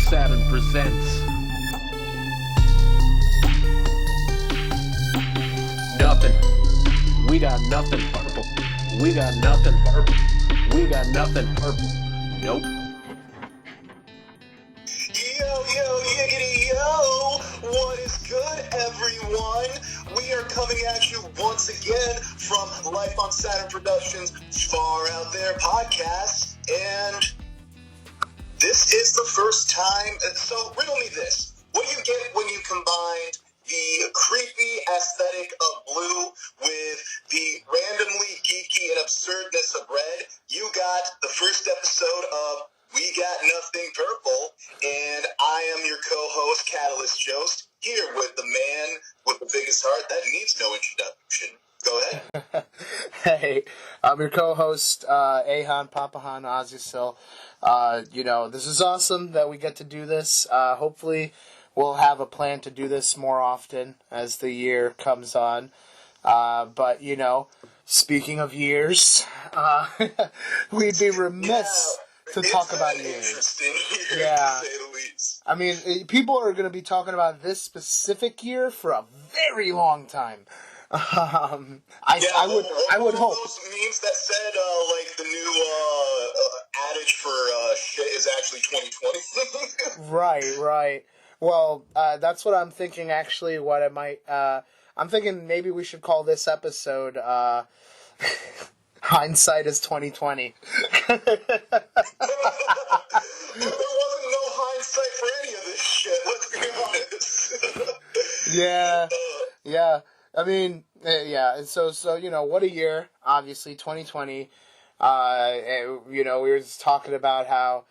Saturn presents nothing. We got nothing purple. We got nothing purple. We got nothing purple. Nope. Yo, yiggity yo! What is good, everyone? We are coming at you once again from Life on Saturn Productions' Far Out There podcast, and this is the first time. So, riddle me this. What do you get when you combine the creepy aesthetic of blue with the randomly geeky and absurdness of red? You got the first episode of We Got Nothing Purple, and I am your co-host, Catalyst Jost, here with the man with the biggest heart that needs no introduction. Go ahead. Hey, I'm your co-host, Ayhan, Ozyesil. This is awesome that we get to do this. Hopefully, we'll have a plan to do this more often as the year comes on. But, speaking of years, we'd be remiss to talk about years. Interesting year, Yeah. to say the least. I mean, people are going to be talking about this specific year for a very long time. I would hope. Those memes that said the new adage for shit is actually 2020. Right. Well, that's what I'm thinking. Actually, what I might, I'm thinking maybe we should call this episode "Hindsight is 2020." There wasn't no hindsight for any of this shit. Let's be honest. Yeah. I mean, yeah. So what a year. Obviously, 2020. We were just talking about how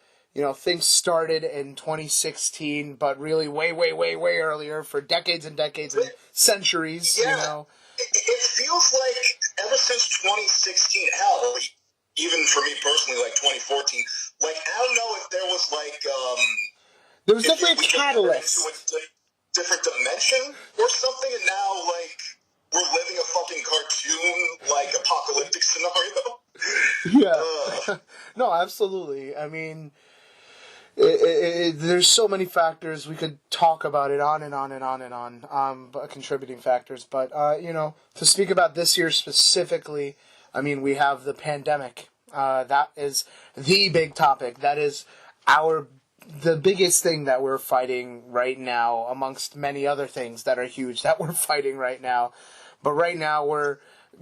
things started in 2016, but really way earlier for decades and decades and centuries. Yeah. It feels like ever since 2016, hell, even for me personally, like 2014, I don't know if there was there was definitely a catalyst. Into a different dimension or something, and now we're living a fucking cartoon apocalyptic scenario. Yeah. No, absolutely. I mean, there's so many factors. We could talk about it on and on, contributing factors. But, to speak about this year specifically, I mean, we have the pandemic. That is the big topic. That is the biggest thing that we're fighting right now, amongst many other things that are huge that we're fighting right now. But right now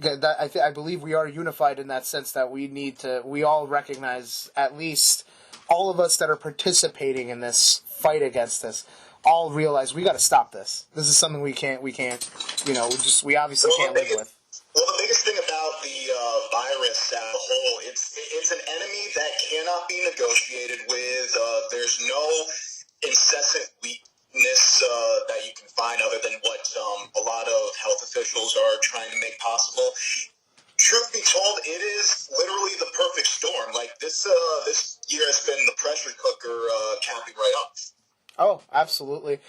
I believe we are unified in that sense that we all recognize, at least all of us that are participating in this fight against this, all realize we got to stop this. This is something we obviously can't live with. Well, the biggest thing about the virus as a whole, it's an enemy that cannot be negotiated with. There's no incessant weakness that you can find other than what a lot of health officials are trying to make possible. Truth be told, it is literally the perfect storm. This year has been the pressure cooker capping right off. Oh, absolutely.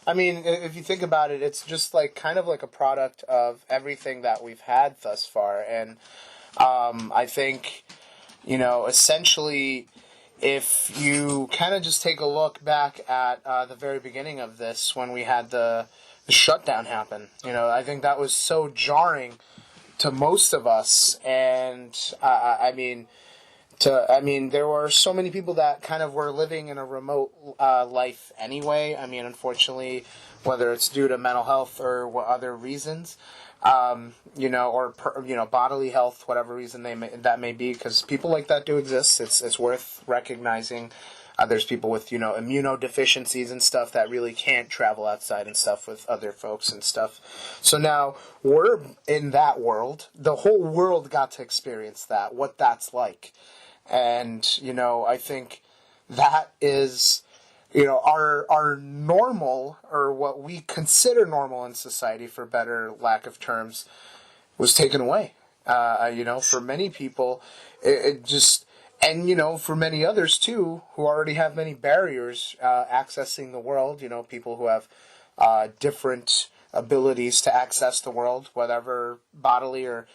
I mean, if you think about it, it's just kind of like a product of everything that we've had thus far. And I think, essentially, if you kind of just take a look back at the very beginning of this, when we had the shutdown happen, I think that was so jarring to most of us. And there were so many people that kind of were living in a remote life anyway. I mean, unfortunately, whether it's due to mental health or other reasons, or bodily health, whatever reason that may be, because people like that do exist. It's worth recognizing. There's people with immunodeficiencies and stuff that really can't travel outside and stuff with other folks and stuff. So now we're in that world. The whole world got to experience that, what that's like. And, I think that is, our normal, or what we consider normal in society, for better lack of terms, was taken away. For many people, it just, and, for many others too, who already have many barriers accessing the world, people who have different abilities to access the world, whatever bodily or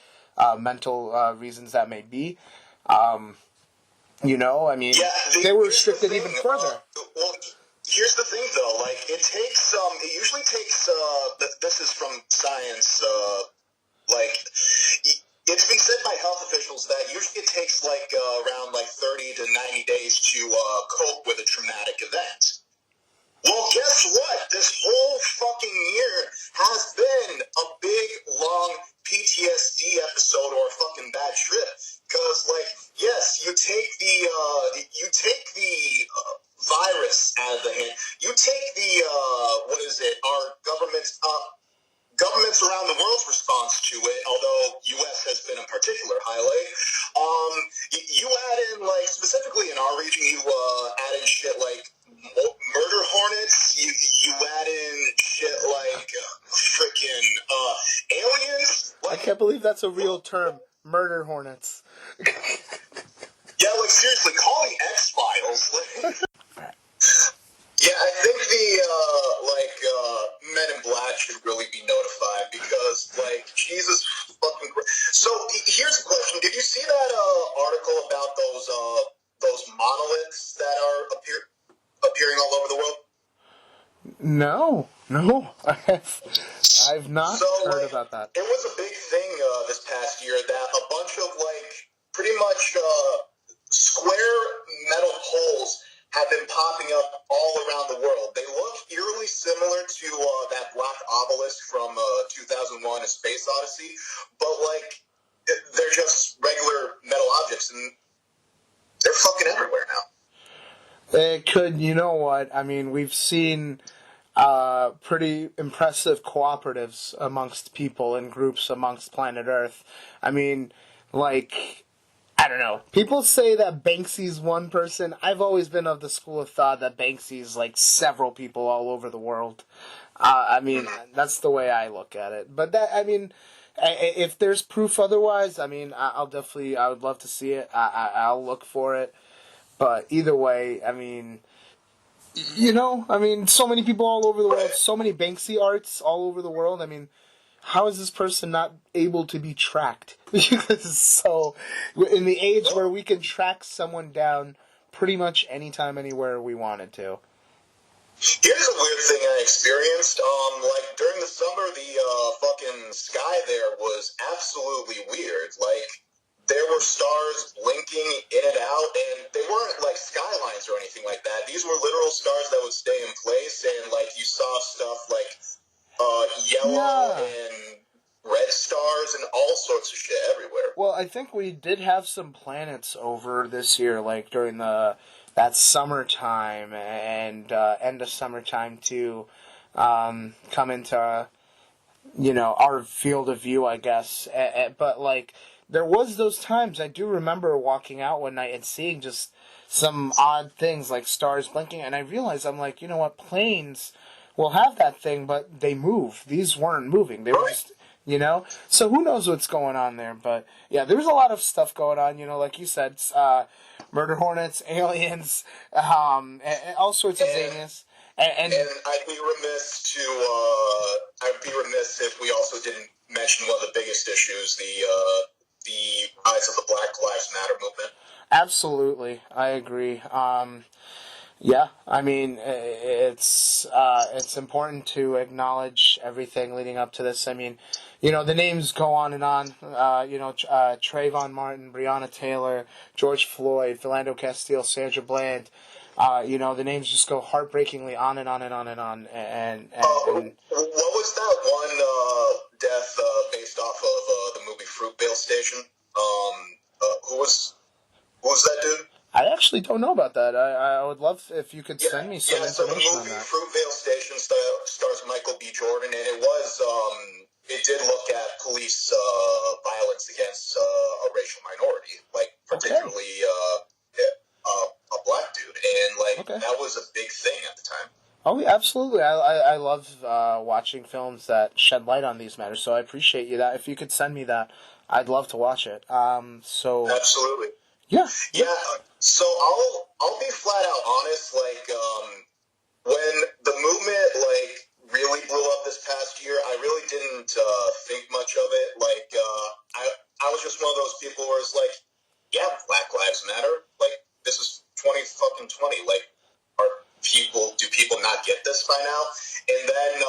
mental reasons that may be. Yeah, they were restricted even further. Well, Here's the thing, though. Like, it usually takes, this is from science, like, it's been said by health officials that usually it takes, like, around, like, 30 to 90 days to cope with a traumatic event. Well, guess what? This whole fucking year has been a big, long PTSD episode or a fucking bad trip. Because, like, yes, you take the virus out of the hand. You take our governments around the world's response to it, although U.S. has been a particular highlight. You add in, like, specifically in our region, you add in shit like murder hornets. You add in shit like freaking aliens. I can't believe that's a real term, murder hornets. Yeah, like, seriously, call me X-Files. Yeah, I think Men in Black should really be notified because, like, Jesus fucking Christ. So, here's a question. Did you see that article about those monoliths that are appearing all over the world? No, I've not heard about that. It was a big thing this past year that a bunch of, like, pretty much square metal poles have been popping up all around the world. They look eerily similar to that black obelisk from 2001: A Space Odyssey, but, like, they're just regular metal objects, and they're fucking everywhere now. It could, you know what? I mean, we've seen pretty impressive cooperatives amongst people and groups amongst planet Earth. I mean, like, I don't know. People say that Banksy's one person. I've always been of the school of thought that Banksy's like several people all over the world. I mean, that's the way I look at it. But that, I mean, if there's proof otherwise, I mean, I would love to see it. I'll look for it. But either way, I mean, you know, so many people all over the world, so many Banksy arts all over the world. I mean, how is this person not able to be tracked? So, in the age where we can track someone down pretty much anytime, anywhere we wanted to. Here's a weird thing I experienced. Like, during the summer, the fucking sky there was absolutely weird. Like, there were stars blinking in and out, and they weren't, like, skylines or anything like that. These were literal stars that would stay in place, and, like, you saw stuff like yellow and red stars and all sorts of shit everywhere. Well, I think we did have some planets over this year, like during that summertime and end of summertime to come into, you know, our field of view, I guess. But, like, there was those times, I do remember walking out one night and seeing just some odd things like stars blinking, and I realized, I'm like, you know what, planes will have that thing, but they move. These weren't moving. They were just, you know? So who knows what's going on there, but yeah, there was a lot of stuff going on, you know, like you said, murder hornets, aliens, and all sorts of things. And I'd be remiss if we also didn't mention one of the biggest issues, the rise of the Black Lives Matter movement. Absolutely, I agree. Yeah, I mean, it's important to acknowledge everything leading up to this. I mean, you know, the names go on and on. You know, Trayvon Martin, Breonna Taylor, George Floyd, Philando Castile, Sandra Bland. You know, the names just go heartbreakingly on and on and on and on. And what was that one death based off of the movie Fruitvale Station? Who was that dude? I actually don't know about that. I would love if you could send me some information on that. Yeah, so the movie Fruitvale Station stars Michael B. Jordan, and it did look at police violence against a racial minority, like particularly a black dude, and that was a big thing at the time. Oh, yeah, absolutely. I love watching films that shed light on these matters, so I appreciate you that. If you could send me that, I'd love to watch it. Absolutely. Yeah. Yeah. So I'll be flat out honest. Like, when the movement really blew up this past year, I really didn't think much of it. Like, I was just one of those people where it's like, yeah, Black Lives Matter. Like, this is 2020. Like, do people not get this by now? And then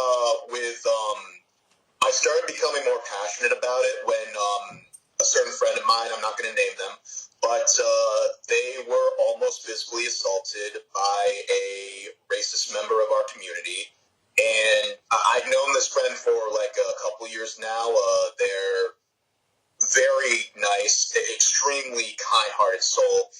I started becoming more passionate about it when a certain friend of mine, I'm not going to name them, but they were almost physically assaulted by a racist member of our community. And I've known this friend for like a couple years now. They're very nice, extremely kind-hearted soul.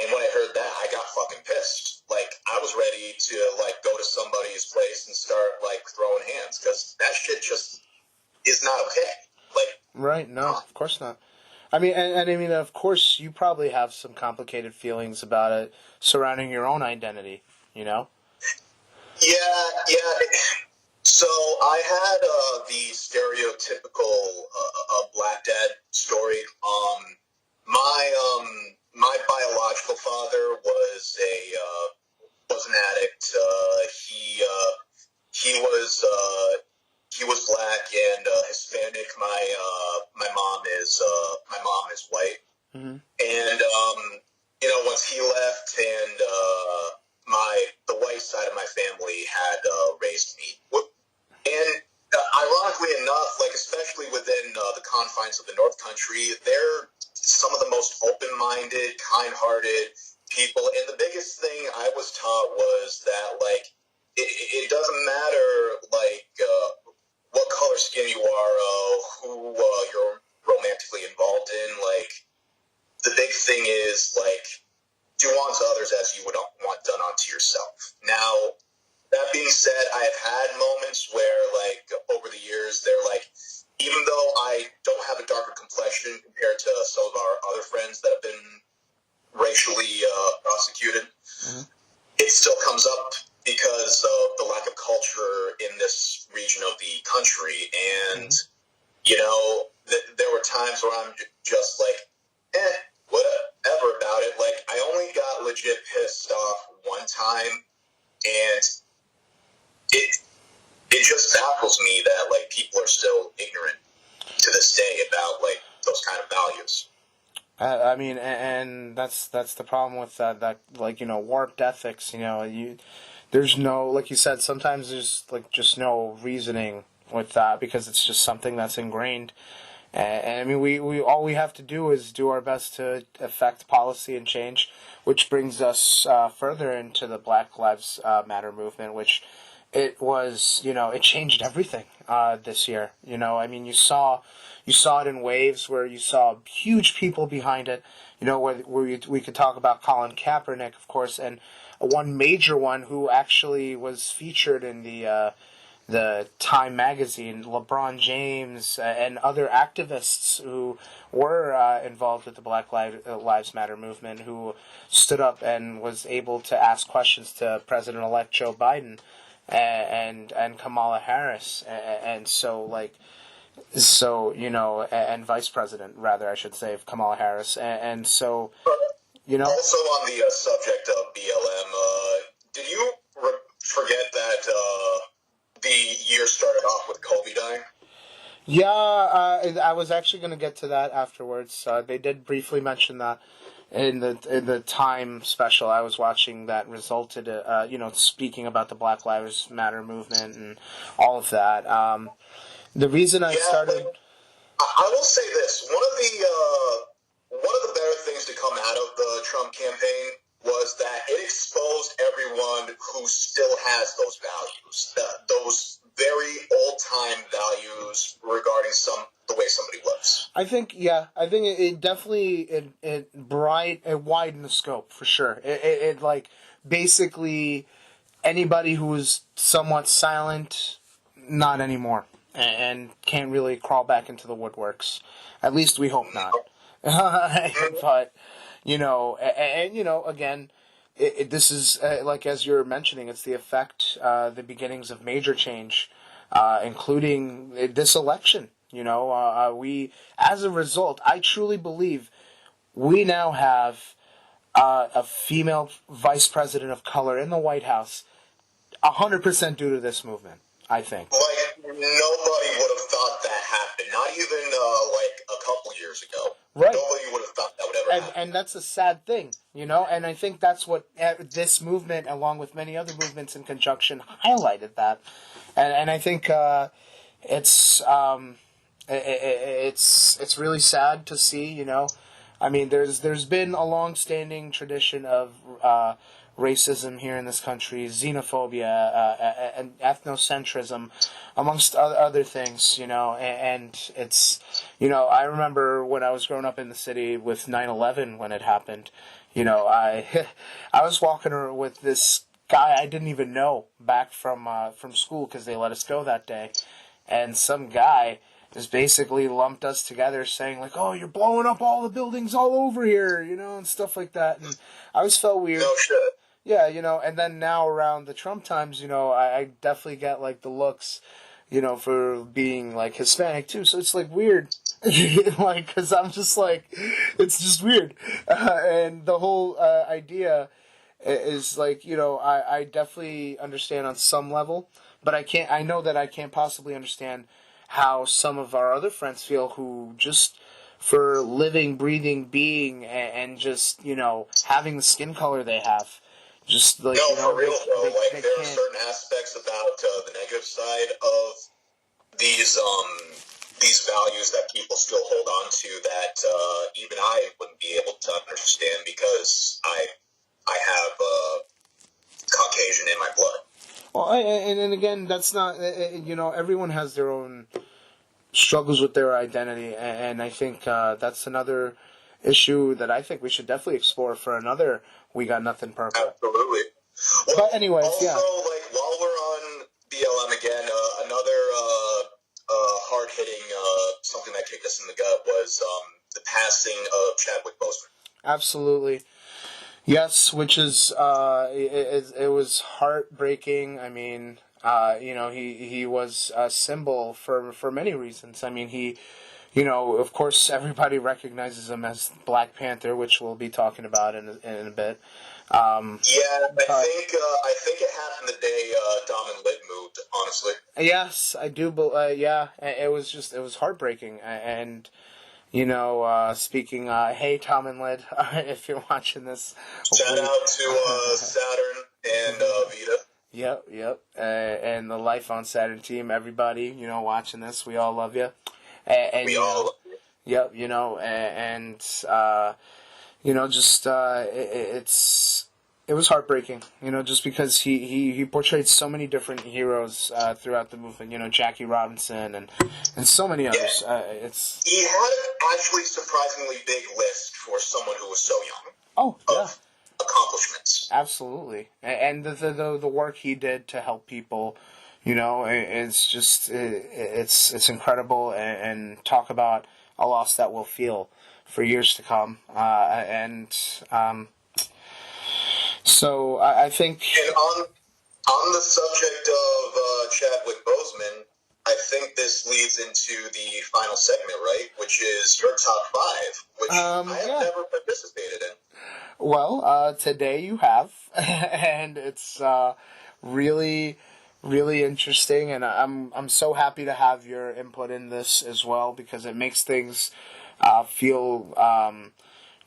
And when I heard that, I got fucking pissed. Like, I was ready to, like, go to somebody's place and start, like, throwing hands. Because that shit just is not okay. Like, right, no, of course not. I mean, and I mean, of course, you probably have some complicated feelings about it surrounding your own identity, you know? Yeah. So I had the stereotypical black dad story. My biological father was an addict. He was black and Hispanic. My mom is white. Mm-hmm. And once he left, and the white side of my family had raised me. And ironically enough, like especially within the confines of the North Country, they're some of the most open-minded, kind-hearted people. And the biggest thing I was taught was that, like, it doesn't matter, like, what color skin you are, who you're romantically involved in. Like, the big thing is, like, do unto others as you would want done unto yourself. Now, that being said, I have had moments where, like, over the years, they're like, even though I don't have a darker complexion compared to some of our other friends that have been racially prosecuted, it still comes up because of the lack of culture in this region of the country. And, there were times where I'm just like, whatever about it. Like, I only got legit pissed off one time, and it just baffles me that, like, people are still ignorant to this day about, like, those kind of values. I mean, and that's the problem with that like, warped ethics. There's no, like you said, sometimes there's like just no reasoning with that because it's just something that's ingrained. And I mean, we all we have to do is do our best to affect policy and change, which brings us further into the Black Lives Matter movement, which it was, it changed everything this year. I mean, you saw it in waves where you saw huge people behind it. Where we could talk about Colin Kaepernick, of course, and one major one who actually was featured in the Time magazine, LeBron James, and other activists who were involved with the Black Lives Matter movement, who stood up and was able to ask questions to President-elect Joe Biden and Kamala Harris, and Vice President, rather, I should say, of Kamala Harris, and so, Also on the subject of BLM, did you forget that the year started off with Kobe dying? Yeah, I was actually going to get to that afterwards. They did briefly mention that in the Time special I was watching that resulted, speaking about the Black Lives Matter movement and all of that. The reason I started... I will say this. One of the better things to come out of the Trump campaign was that it exposed everyone who still has those values, those very old-time values regarding the way somebody lives. I think it definitely it widened the scope for sure. It like basically anybody who was somewhat silent, not anymore, and can't really crawl back into the woodworks. At least we hope not. But again, this is like as you're mentioning, it's the effect, the beginnings of major change, including this election. We, as a result, I truly believe we now have a female vice president of color in the White House, 100% due to this movement, I think. Like, Nobody would have thought that happened. Not even like a couple years ago. Right. Nobody would have thought that would ever happen. And that's a sad thing, you know. And I think that's what this movement, along with many other movements in conjunction, highlighted that. And I think it's really sad to see, you know. I mean, there's been a long-standing tradition of racism here in this country, xenophobia, and ethnocentrism, amongst other things, you know. And it's, you know, I remember when I was growing up in the city with 9/11 when it happened. You know, I was walking with this guy I didn't even know back from school because they let us go that day, and some guy just basically lumped us together saying like, oh, you're blowing up all the buildings all over here, you know, and stuff like that. And I always felt weird. No shit. Yeah, you know, and then now around the Trump times, you know, I definitely get like the looks, you know, for being like Hispanic too. So it's like weird, like, because I'm just like, it's just weird. And the whole idea is like, you know, I definitely understand on some level, but I know that I can't possibly understand how some of our other friends feel who just for living, breathing, being, and just, you know, having the skin color they have. Just like, no, you know, for real, bro. they There are can't. certain aspects about the negative side of these values that people still hold on to that even I wouldn't be able to understand because I have Caucasian in my blood. Well, and again, that's not, you know, everyone has their own struggles with their identity, and I think that's another issue that I think we should definitely explore for another We Got Nothing Purple. Absolutely. Well, But anyways, also, yeah. like, while we're on BLM again, another hard-hitting something that kicked us in the gut was the passing of Chadwick Boseman. Absolutely. Yes, which is, it was heartbreaking. I mean, you know, he was a symbol for many reasons. I mean, you know, of course, everybody recognizes him as Black Panther, which we'll be talking about in a bit. I think it happened the day Dom and Lit moved, honestly. Yes, I do. Yeah, it was heartbreaking. And, you know, speaking, hey, Tom and Lid, if you're watching this. Shout out to Saturn and Vita. Yep. And the Life on Saturn team, everybody, you know, watching this, we all love you. And we all love you. Yep, you know, and you know, just it was heartbreaking, you know, just because he portrayed so many different heroes throughout the movement, you know, Jackie Robinson and so many others. Yeah. He had an actually surprisingly big list for someone who was so young. Oh, yeah. Accomplishments. Absolutely. And the work he did to help people, you know, it's just it's incredible, and talk about a loss that we'll feel for years to come. So I think. And on the subject of Chadwick Boseman, I think this leads into the final segment, right? Which is your top five, which I have never participated in. Well, today you have, and it's really, really interesting, and I'm so happy to have your input in this as well, because it makes things feel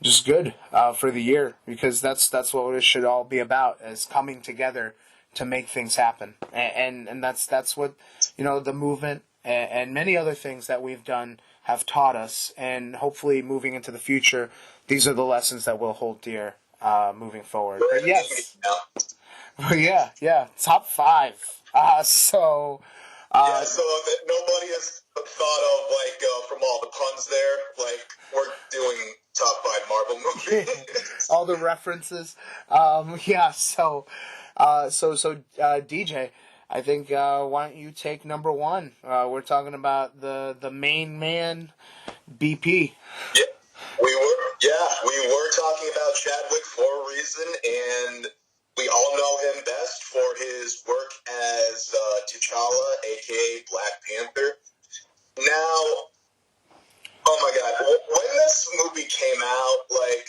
just good for the year, because that's what it should all be about, is coming together to make things happen, and that's what, you know, the movement and many other things that we've done have taught us, and hopefully moving into the future, these are the lessons that we'll hold dear moving forward. But yes, yeah, top five. So that nobody has thought of, like, from all the puns there, like, we're doing top five Marvel movies. all the references. So DJ, I think why don't you take number one? We're talking about the main man, BP. Yeah, we were talking about Chadwick for a reason, and we all know him best for his work as T'Challa, aka Black Panther. Now, oh my God, when this movie came out, like,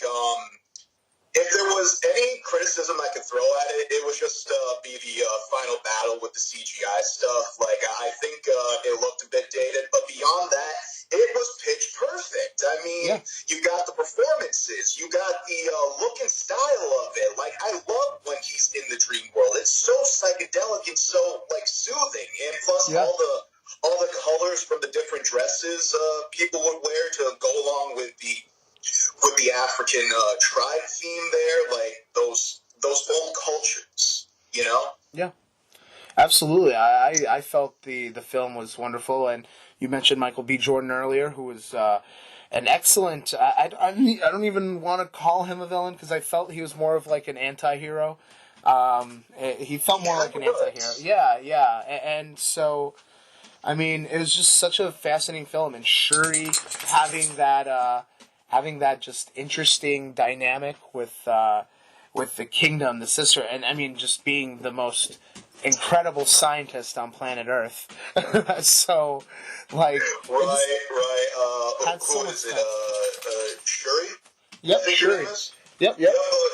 if there was any criticism I could throw at it, it was just be the final battle with the CGI stuff. Like, I think it looked a bit dated, but beyond that, it was pitch perfect. I mean, you got the performances, you got the look and style of it. Like, I love when he's in the dream world. It's so psychedelic and so, like, soothing. And plus all the colors from the different dresses people would wear to go along with the African tribe theme there, like those old cultures, you know? Yeah, absolutely. I felt the film was wonderful, and you mentioned Michael B. Jordan earlier, who was an excellent. I don't even want to call him a villain because I felt he was more of like an anti-hero. He felt more like an anti-hero. Yeah, and so. I mean, it was just such a fascinating film, and Shuri having that just interesting dynamic with the kingdom, the sister, and I mean, just being the most incredible scientist on planet Earth. So, like, right. Who is it? Shuri. Yep, Shuri. Yep.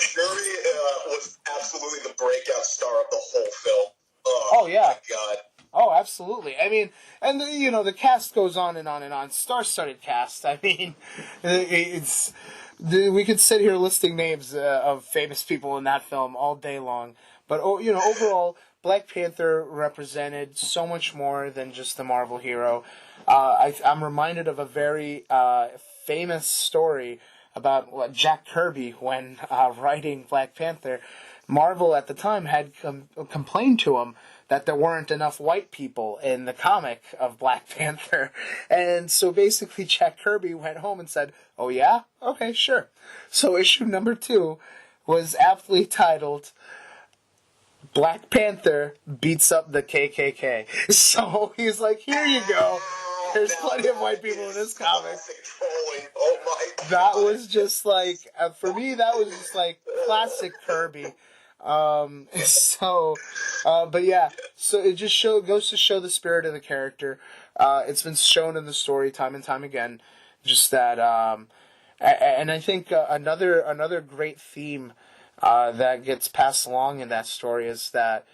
Shuri was absolutely the breakout star of the whole film. Oh yeah. My God. Oh, absolutely. I mean, and the cast goes on and on and on. Star-studded cast. I mean, we could sit here listing names of famous people in that film all day long. But overall, Black Panther represented so much more than just the Marvel hero. I'm reminded of a very famous story about Jack Kirby when writing Black Panther. Marvel at the time had complained to him that there weren't enough white people in the comic of Black Panther. And so basically Jack Kirby went home and said, oh yeah? Okay, sure. So issue number 2 was aptly titled Black Panther Beats Up the KKK. So he's like, here you go. There's plenty of white people in this comic. Oh my God. That was just like, for me, that was just like classic Kirby. But yeah, so it just goes to show the spirit of the character. It's been shown in the story time and time again, just that, and I think another great theme that gets passed along in that story is that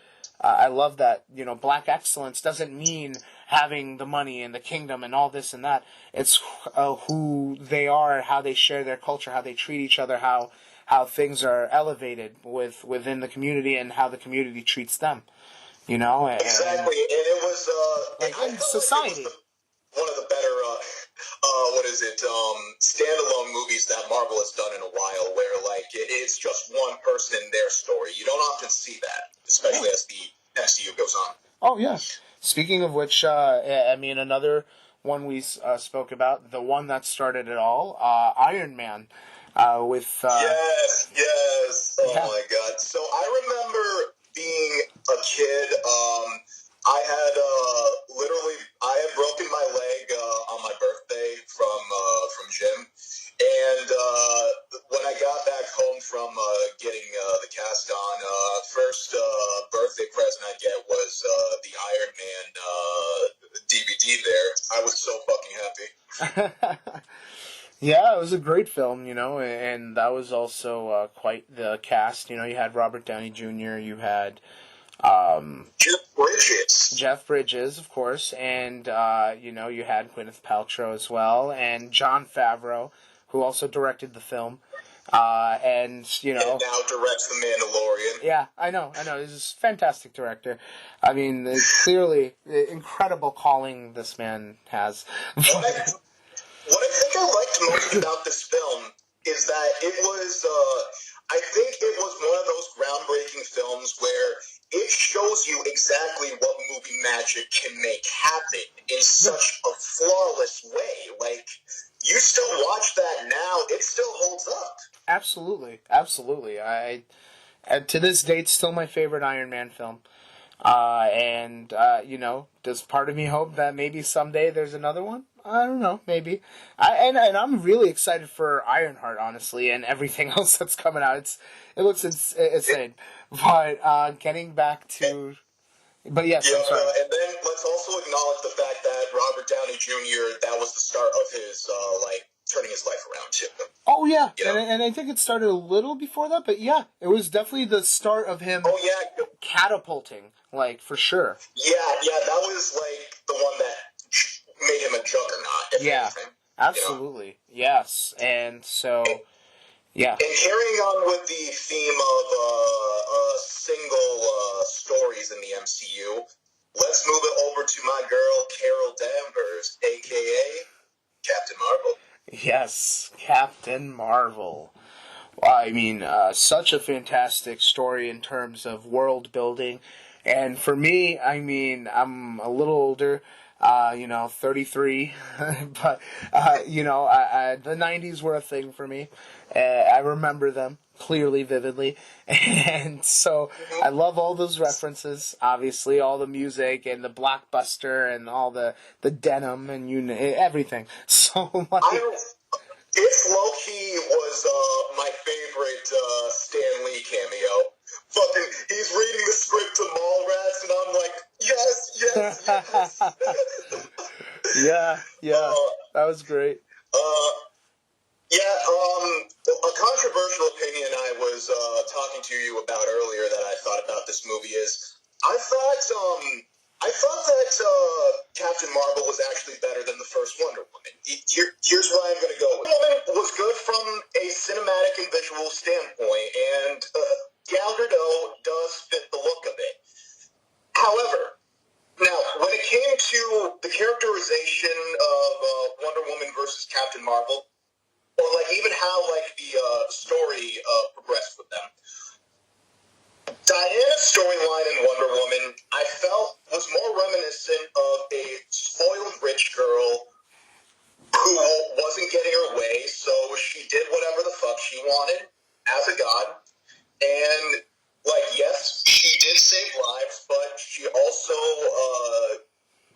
I love that, black excellence doesn't mean having the money and the kingdom and all this and that. It's who they are, how they share their culture, how they treat each other, how things are elevated within the community and how the community treats them, Exactly, and it was in society. One of the better, standalone movies that Marvel has done in a while, where like it's just one person in their story. You don't often see that, especially as the MCU goes on. Oh yeah. Speaking of which, I mean another one we spoke about, the one that started it all, Iron Man. Yes. Oh my God. So I remember being a kid. I had broken my leg on my birthday from gym, and when I got back home from getting the cast on, first birthday present I get was the Iron Man DVD. There, I was so fucking happy. Yeah, it was a great film, and that was also quite the cast. You had Robert Downey Jr., you had Jeff Bridges, of course, and you had Gwyneth Paltrow as well, and Jon Favreau, who also directed the film, and now directs The Mandalorian. Yeah, I know. He's a fantastic director. I mean, clearly, incredible calling this man has. What I think I liked most about this film is that it was, I think it was one of those groundbreaking films where it shows you exactly what movie magic can make happen in such a flawless way. Like, you still watch that now, it still holds up. Absolutely. To this date, still my favorite Iron Man film. Does part of me hope that maybe someday there's another one? I don't know, maybe. And I'm really excited for Ironheart, honestly, and everything else that's coming out. It looks insane. But getting back to... But yes, I'm sorry. And then let's also acknowledge the fact that Robert Downey Jr., that was the start of his, turning his life around too. Oh yeah, You know? and I think it started a little before that, but yeah, it was definitely the start of him catapulting, like, for sure. Yeah, that was like the one that made him a juggernaut. If anything, absolutely, yes, and so. Yeah. And carrying on with the theme of single stories in the MCU, let's move it over to my girl, Carol Danvers, a.k.a. Captain Marvel. Yes, Captain Marvel. I mean, such a fantastic story in terms of world building. And for me, I mean, I'm a little older, 33, but, the 90s were a thing for me. I remember them clearly, vividly. And so I love all those references, obviously, all the music and the blockbuster and all the denim and everything. So, like... It low-key was my favorite Stan Lee cameo. Fucking, he's reading the script to Mallrats, and I'm like, yes. Yeah, that was great. A controversial opinion I was talking to you about earlier that I thought about this movie is, I thought that Captain Marvel was actually better than the first Wonder Woman. Here's where I'm going to go. Wonder Woman was good from a cinematic and visual standpoint, and Gal Gadot does fit the look of it. However, now, when it came to the characterization of Wonder Woman versus Captain Marvel, or like even how like the story progressed with them, Diana's storyline in Wonder Woman, I felt, was more reminiscent of a spoiled rich girl who wasn't getting her way, so she did whatever the fuck she wanted as a god. And, like, yes, she did save lives, but she also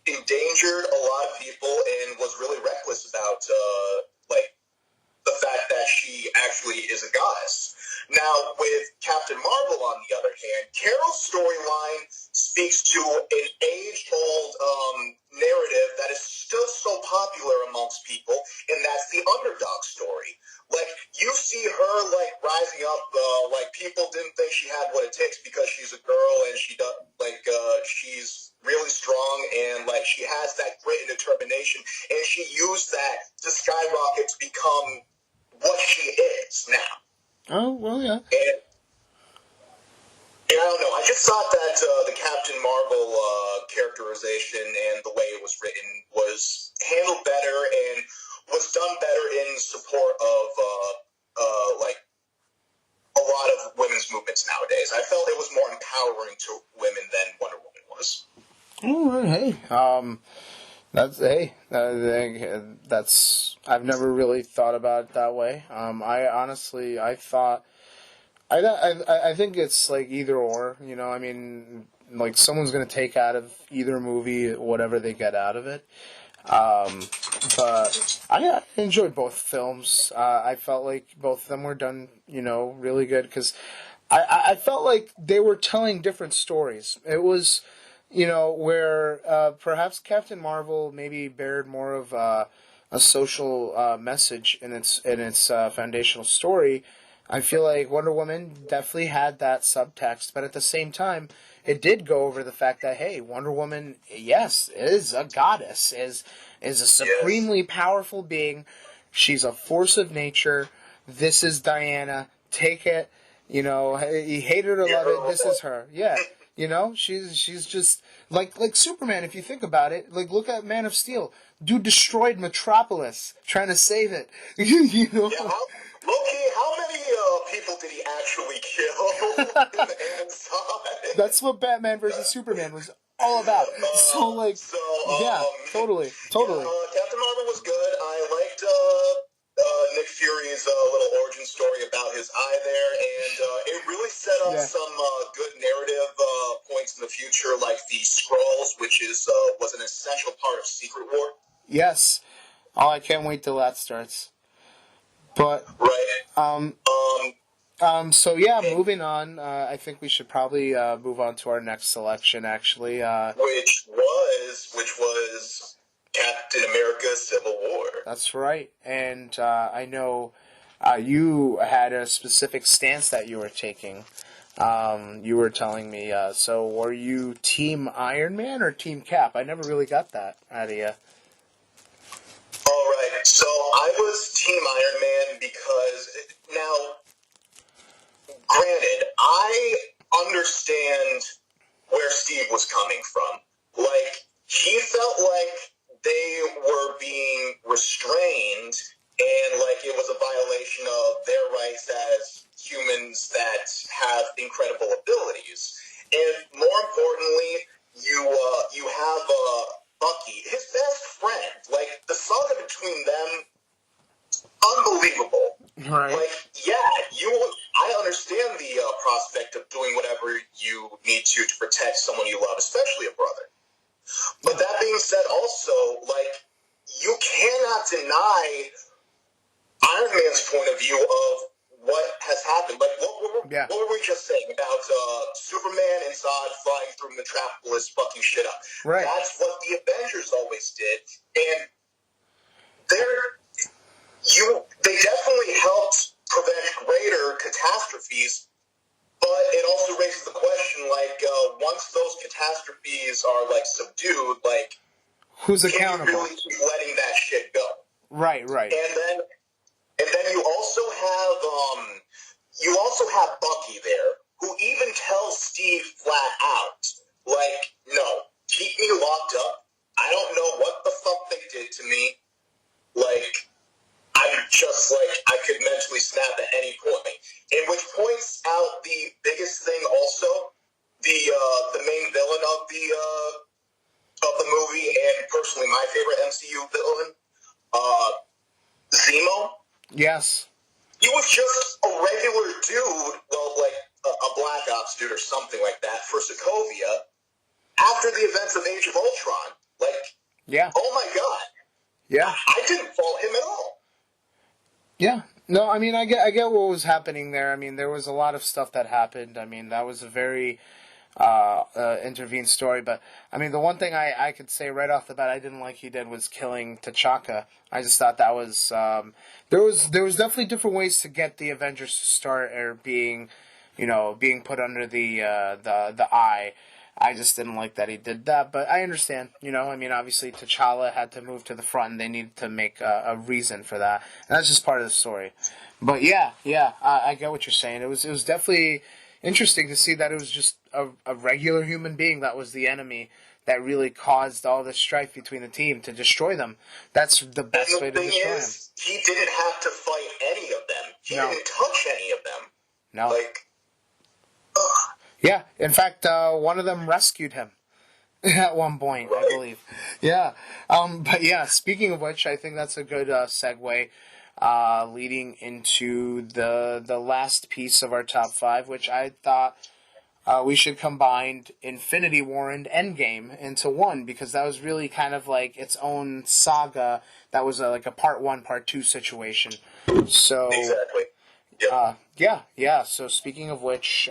endangered a lot of people and was really reckless about, the fact that she actually is a goddess. Now, with Captain Marvel, on the other hand, Carol's storyline speaks to an age-old narrative that is still so popular amongst people, and that's the underdog story. Like, you see her, like, rising up, like, people didn't think she had what it takes because she's a girl, and she does, like, she's really strong, and, like, she has that grit and determination, and she used that to skyrocket to become what she is now. Oh, well, yeah. And I don't know, I just thought that the Captain Marvel characterization and the way it was written was handled better and was done better in support of, like, a lot of women's movements nowadays. I felt it was more empowering to women than Wonder Woman was. Oh, hey, that's I've never really thought about it that way. I think it's like either or, I mean, like someone's going to take out of either movie whatever they get out of it. But I enjoyed both films. I felt like both of them were done, really good because I felt like they were telling different stories. It was, where perhaps Captain Marvel maybe bared more of a social message in its foundational story. I feel like Wonder Woman definitely had that subtext, but at the same time, it did go over the fact that, hey, Wonder Woman, yes, is a goddess, is a supremely powerful being. She's a force of nature. This is Diana. Take it. You hate it or love it. This is her. Yeah. She's just like Superman. If you think about it, like look at Man of Steel. Dude destroyed Metropolis trying to save it. Yeah, Loki, how many people did he actually kill in the Amazon? That's what Batman versus Superman was all about. Totally. Captain Marvel was good. I liked Nick Fury's little origin story about his eye there, and it really set up some good narrative points in the future, like the Skrulls, which was an essential part of Secret War. Yes. Oh, I can't wait till that starts. But moving on. I think we should probably move on to our next selection. Actually, which was Captain America Civil War. That's right. And I know you had a specific stance that you were taking. You were telling me. So were you Team Iron Man or Team Cap? I never really got that out of you. All right. So I was Team Iron Man because, now, granted, I understand where Steve was coming from. Like, he felt like they were being restrained and like it was a violation of their rights as humans that have incredible abilities. And more importantly, you have Bucky, his best friend. Like, the saga between them, unbelievable. Right. Like, yeah, I understand the prospect of doing whatever you need to protect someone you love, especially a brother. But that being said, also, like, you cannot deny Iron Man's point of view of what has happened. Like, what were we just saying about Superman and Zod flying through Metropolis, fucking shit up? Right. That's what the Avengers always did, and they definitely helped prevent greater catastrophes. But it also raises the question, like, once those catastrophes are, like, subdued, like, who's accountable? Can you really keep letting that shit go? Right. And then you also have Bucky there, who even tells Steve flat out, like, no, keep me locked up. I don't know what the fuck they did to me. Like, I'm just like, I could mentally snap at any point. And which points out the biggest thing also, the main villain of the movie, and personally my favorite MCU villain, Zemo. Yes. He was just a regular dude, well, like a Black Ops dude or something like that, for Sokovia, after the events of Age of Ultron. Like, yeah. Oh my god. Yeah. I didn't fault him at all. Yeah. No, I mean, I get what was happening there. I mean, there was a lot of stuff that happened. I mean, that was a very intervened story. But, I mean, the one thing I could say right off the bat I didn't like he did was killing T'Chaka. I just thought that was... there was definitely different ways to get the Avengers to start or being put under the eye. I just didn't like that he did that, but I understand, I mean, obviously T'Challa had to move to the front, and they needed to make a reason for that, and that's just part of the story. But yeah, I get what you're saying. It was definitely interesting to see that it was just a regular human being that was the enemy that really caused all this strife between the team to destroy them. That's the best way to destroy them. He didn't have to fight any of them. He didn't touch any of them. No. Like, yeah, in fact, one of them rescued him at one point, I believe. Yeah, but yeah, speaking of which, I think that's a good segue leading into the last piece of our top 5, which I thought we should combine Infinity War and Endgame into one, because that was really kind of like its own saga. That was like a part 1, part 2 situation. So exactly. Yep. Yeah. So speaking of which...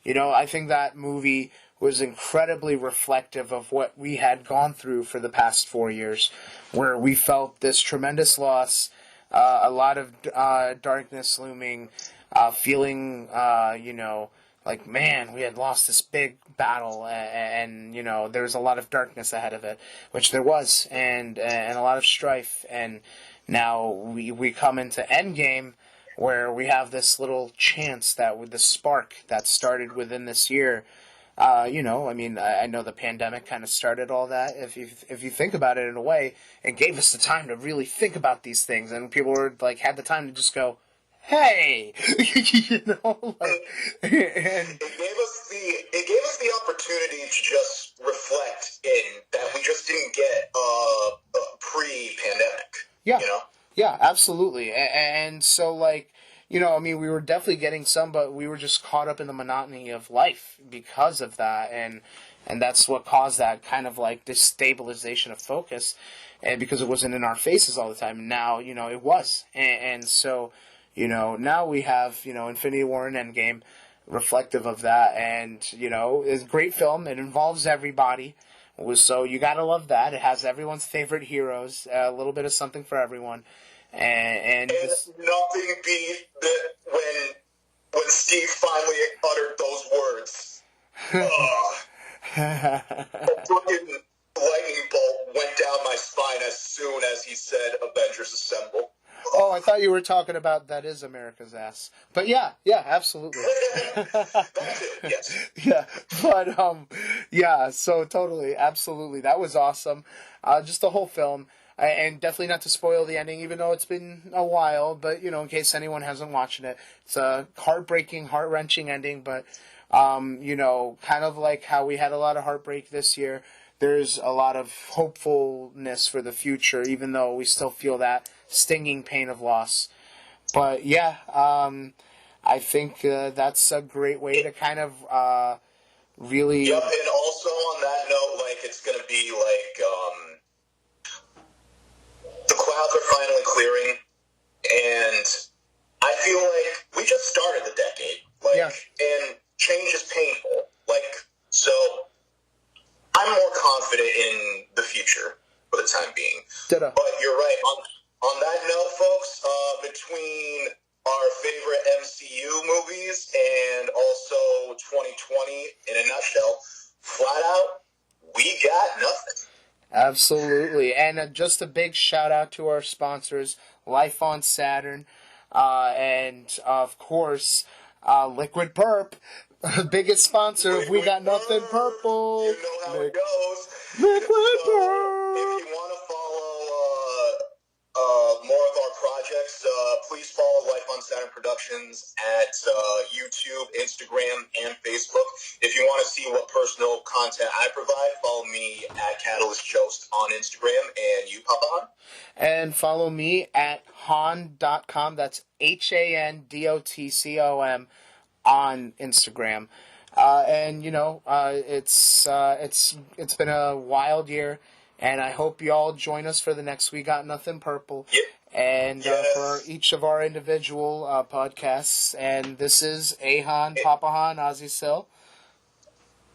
I think that movie was incredibly reflective of what we had gone through for the past 4 years, where we felt this tremendous loss, a lot of darkness looming, feeling, like, man, we had lost this big battle, and there was a lot of darkness ahead of it, which there was, and a lot of strife, and now we come into Endgame, where we have this little chance that with the spark that started within this year, I mean, I know the pandemic kind of started all that. If you think about it in a way, it gave us the time to really think about these things, and people were like had the time to just go, hey, and it gave us the opportunity to just reflect in that we just didn't get pre-pandemic. Yeah. Yeah, absolutely. And so, like, I mean, we were definitely getting some, but we were just caught up in the monotony of life because of that. And that's what caused that kind of, like, destabilization of focus, and because it wasn't in our faces all the time. And now, it was. And so, now we have, Infinity War and Endgame reflective of that. And, it's a great film. It involves everybody. So you gotta love that. It has everyone's favorite heroes, a little bit of something for everyone, and this, nothing beat that when Steve finally uttered those words. A fucking lightning bolt went down my spine as soon as he said Avengers Assemble. Oh, I thought you were talking about That Is America's Ass. But yeah, absolutely. That's it, yes. Yeah, but yeah, so totally, absolutely. That was awesome. Just the whole film. And definitely not to spoil the ending, even though it's been a while, but, in case anyone hasn't watched it, it's a heartbreaking, heart-wrenching ending, but, kind of like how we had a lot of heartbreak this year, there's a lot of hopefulness for the future, even though we still feel that stinging pain of loss. But, yeah, I think that's a great way to kind of really... Yep, and also on that note, it's going to be, the clouds are finally clearing, and I feel like we just started the decade, and change is painful, so I'm more confident in the future for the time being. Ditto. But you're right, on that note, folks, between our favorite MCU movies and also 2020 in a nutshell, flat out, we got nothing. Absolutely. And just a big shout out to our sponsors, Life on Saturn, and of course, Liquid Burp, biggest sponsor of We Got Nothing Purple. You know how it goes. Liquid So, Burp. if you want to follow more of our projects, please follow Life on Saturn Productions at YouTube, Instagram, and Facebook. If you want to see what personal content I provide, follow me at Catalyst Jost on Instagram, and you, Papa? And follow me at han.com, that's HANDOTCOM, on Instagram. And it's been a wild year, and I hope you all join us for the next We Got Nothing Purple. Yep. And for each of our individual podcasts. And this is Ayhan, Papahan, Ozyesil.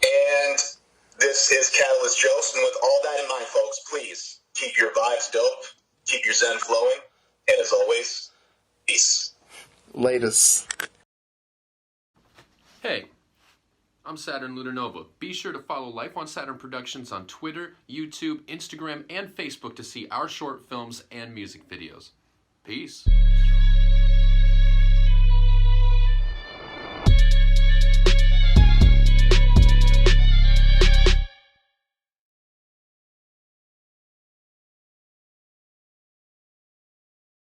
And this is Catalyst Jost, and with all that in mind, folks, please keep your vibes dope, keep your zen flowing, and as always, peace. Latest. Hey, I'm Saturn Lunar Nova. Be sure to follow Life on Saturn Productions on Twitter, YouTube, Instagram, and Facebook to see our short films and music videos. Peace.